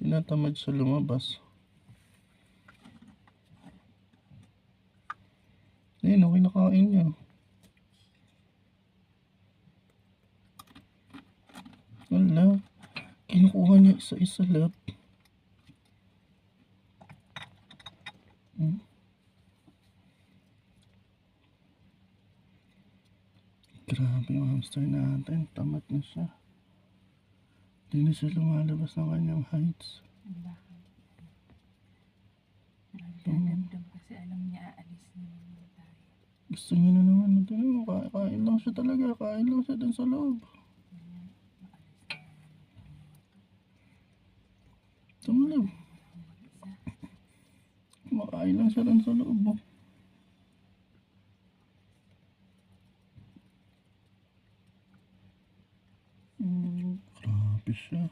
Tinatamad sa lumabas. Ayun, okay, nakain niya. Wala. Kinukuha niya isa-isa lahat. Grabe yung hamster natin. Tamad na siya. Hindi na siya lumalabas ng kanyang heights. Bakit? Nagdadamdam kasi alam niya aalis na naman tayo. Gusto niya na naman. Kain lang siya talaga. Kain lang siya dun sa loob. Tumulog. Kumakain lang siya dun sa loob. Grabe siya.